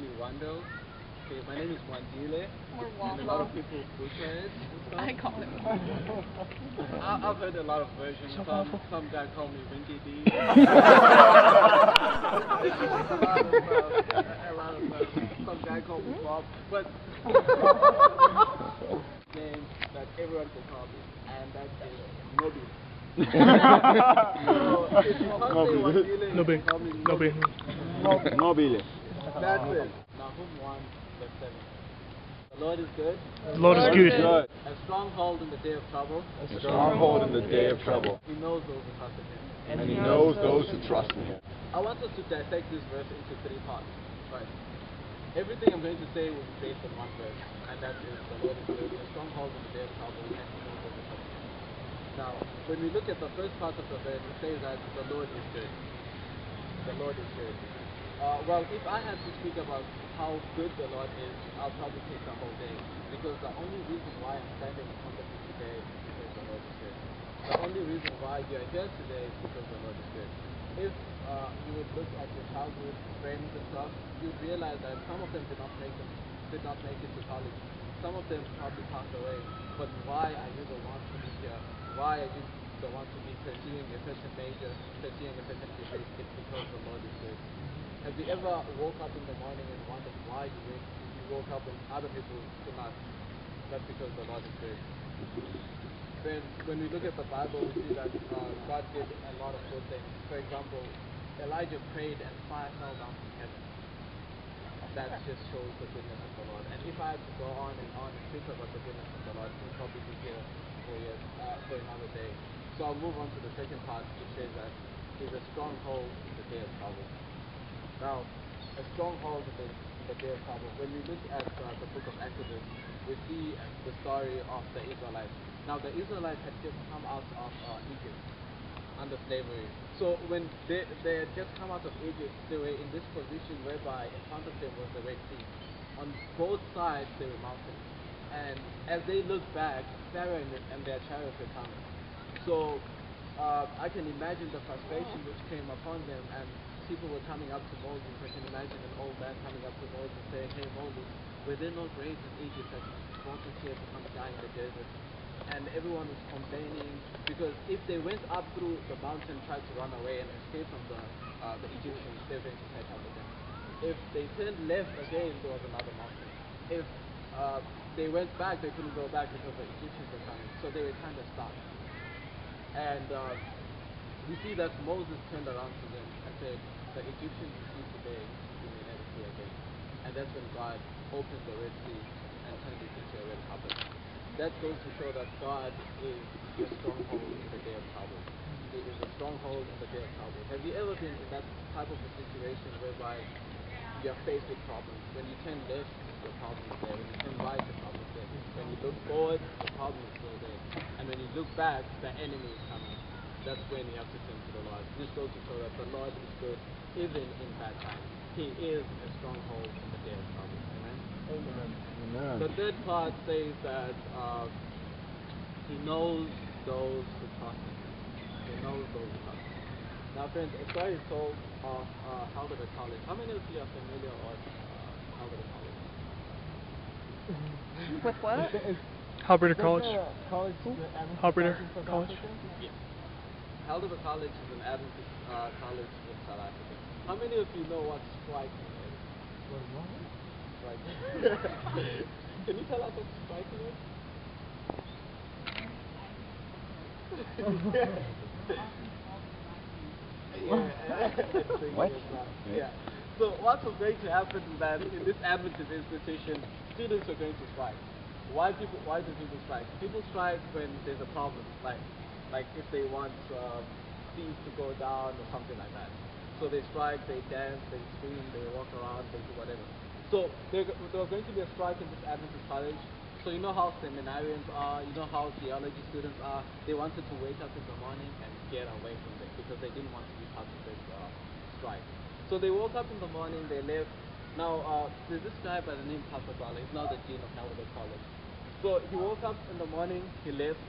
me Wandile. Okay, my name is Wandile, Or and a lot of people butcher it and stuff. I call it waffle. I've heard a lot of versions. Some guy called me Winky D. A lot of stuff. Some guy called me Bob, but name that everyone can call me, and that is Nobe. So if you can't say Wandile, you can call me Nobe. Nobile. That's it. Nahum 1 verse 7. The Lord is good. The Lord is good. A stronghold in the day of trouble. A stronghold in the day of trouble. He knows those who trust in Him. And He knows those who trust in Him. I want us to dissect this verse into 3 parts. Right. Everything I'm going to say will be based on one verse, and that is the Lord is good, a stronghold in the day of trouble, and He knows those who trust in Him. Now, when we look at the first part of the verse, it says that the Lord is good. The Lord is good. Well, if I had to speak about how good the Lord is, I'll probably take the whole day. Because the only reason why I'm standing in front of you today is because the Lord is good. The only reason why you are here today is because the Lord is good. If you would look at your childhood friends and stuff, you'd realize that some of them did not make it to college. Some of them probably passed away. But why are you the one to be here? Why are you the one to be pursuing a certain major, pursuing a certain degree? It's because the Lord is good. Have you ever woke up in the morning and wondered why you woke up and other people do not? That's because the Lord is good. Friends, when we look at the Bible, we see that God did a lot of good things. For example, Elijah prayed and fire fell down from heaven. That just shows the goodness of the Lord. And if I had to go on and speak about the goodness of the Lord, we'll probably be here for another day. So I'll move on to the second part, which says that He's a stronghold in the day of trouble. Now, a stronghold in the day of trouble. When we look at the book of Exodus, we see the story of the Israelites. Now, the Israelites had just come out of Egypt under slavery. So when they had just come out of Egypt, they were in this position whereby in front of them was the Red Sea. On both sides, there were mountains. And as they looked back, Pharaoh and their chariots were coming. So I can imagine the frustration which came upon them, and people were coming up to Moses. I can imagine an old man coming up to Moses saying, "Hey Moses, were there no graves in Egypt that you brought us here to come die in the desert?" And everyone was complaining because if they went up through the mountain, tried to run away and escape from the Egyptians, they were going to catch up with them. If they turned left again, there was another mountain. If they went back, they couldn't go back because the Egyptians were coming. So they were kind of stuck. And we see that Moses turned around to them and said, "The Egyptians you see today, you may never see again." And that's when God opened the Red Sea and turned it into a red carpet. That goes to show that God is a stronghold in the day of trouble. He is a stronghold in the day of trouble. Have you ever been in that type of a situation whereby you're faced with problems? When you turn left, your problem is there. When you turn right, your problem is there. When you look forward, the problem is still there. And when you look back, the enemy is coming. That's when you have to turn to the Lord. This goes to show that the Lord is good even in bad times. He is a stronghold in the day of trouble. Amen? Amen. The third part says that He knows those who trust in Him. He knows those who trust in Him. Now friends, a story is told of Halberta College. How many of you are familiar with Halberta College? With what? Halberta College. Halberta College. Yes. Halberta College is an Adventist college in South Africa. How many of you know what striking is? Striking. Can you tell us what striking is? What? Yeah. So what was going to happen is that in this Adventist institution, students were going to strike. Why do people strike? People strike when there's a problem, like if they want fees to go down or something like that. So they strike, they dance, they scream, they walk around, they do whatever. So there was going to be a strike in this Adventist college. So you know how seminarians are, you know how theology students are. They wanted to wake up in the morning and get away from them because they didn't want to be part of this strike. So they woke up in the morning, they left. Now there's this guy by the name Pastor Bala. He's now the dean of Halberta College. So he woke up in the morning, he left,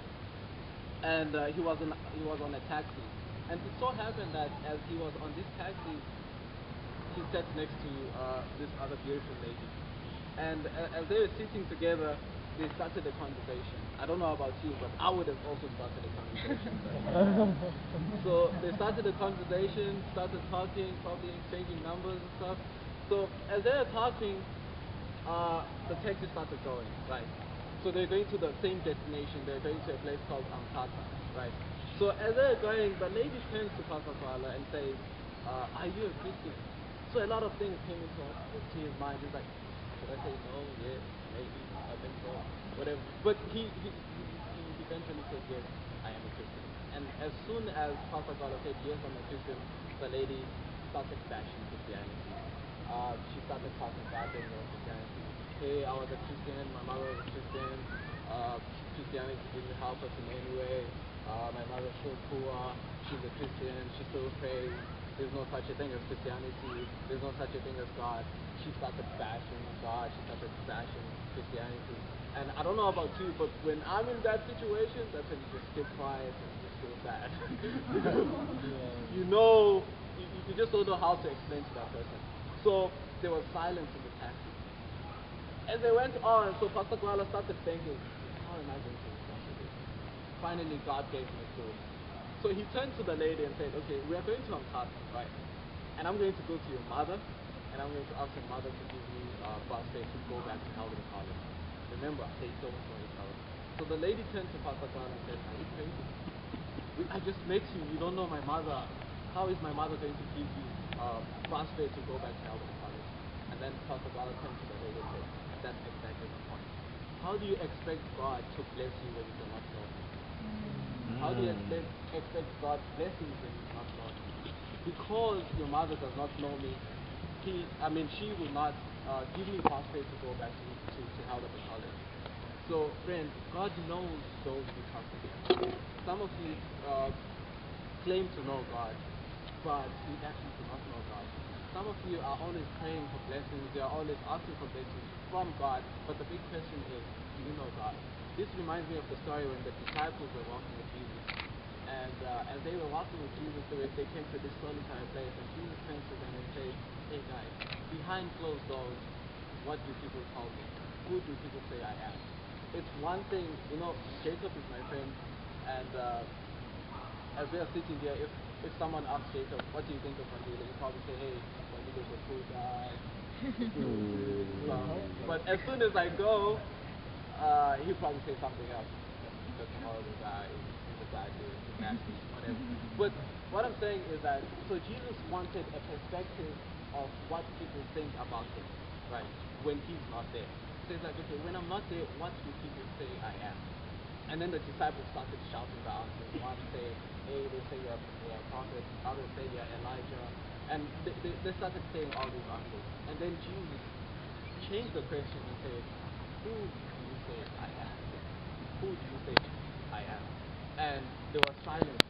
and he was on a taxi. And it so happened that as he was on this taxi, he she sat next to this other beautiful lady. And as they were sitting together, they started a conversation. I don't know about you, but I would have also started a conversation. So they started a conversation, started talking, exchanging numbers and stuff. So as they were talking, the taxi started going, right? So they're going to the same destination. They're going to a place called Amtata, right? So as they're going, the lady turns to Pastor Kuala and says, are you a Christian? So a lot of things came into his mind. He's like, should I say no? Yes, maybe, I think so, whatever. But he eventually said, yes, I am a Christian. And as soon as Pastor Kuala said, yes, I'm a Christian, the lady started bashing Christianity. She started talking bad things about Christianity. Hey, I was a Christian, my mother was a Christian, Christianity didn't help us in any way, my mother's so poor, she's a Christian, she still prays, there's no such a thing as Christianity, there's no such a thing as God. She started bashing God, she started bashing Christianity. And I don't know about you, but when I'm in that situation, that's when you just keep quiet and you just feel sad. You just don't know how to explain to that person. So there was silence in the taxi. As they went on, so Pastor Kuala started thinking, how am I going to respond to this? Finally, God gave him a clue. So he turned to the lady and said, okay, we are going to Amtata, right? And I'm going to go to your mother, and I'm going to ask your mother to give me bus fare to go back to Calvary College. Remember, they don't know each other. So the lady turned to Pastor Kuala and said, are you crazy? I just met you, you don't know my mother. How is my mother going to give you bus fare to go back to Calvary College? And then Pastor Kuala turned to the lady and said, that's exactly the point. How do you expect God to bless you when you do not know Him? How do you expect God blessings when you do not know Him? Because your mother does not know me, she will not give me passport to go back to Calvary College. So, friend, God knows those who trust Him. Some of you claim to know God, but you actually do not know God. Some of you are always praying for blessings, you are always asking for blessings from God, but the big question is, do you know God? This reminds me of the story when the disciples were walking with Jesus. And as they were walking with Jesus, they came to this solitary place, and Jesus turns to them and says, hey guys, behind closed doors, what do people call me? Who do people say I am? It's one thing, Jacob is my friend, and as we are sitting here, if someone asks Jacob, what do you think of Wandile? He'll probably say, hey, Wandile is a cool guy. But as soon as I go, he'll probably say something else. That's a horrible guy, he's a bad dude, he's nasty, whatever. But what I'm saying is that, so Jesus wanted a perspective of what people think about him, right, when he's not there. So he's like, okay, when I'm not there, what do people say I am? And then the disciples started shouting the answers. One said, hey, they say you're a prophet. Others say you're Elijah. And they started saying all these answers. And then Jesus changed the question and said, who do you say I am? Who do you say I am? And there was silence.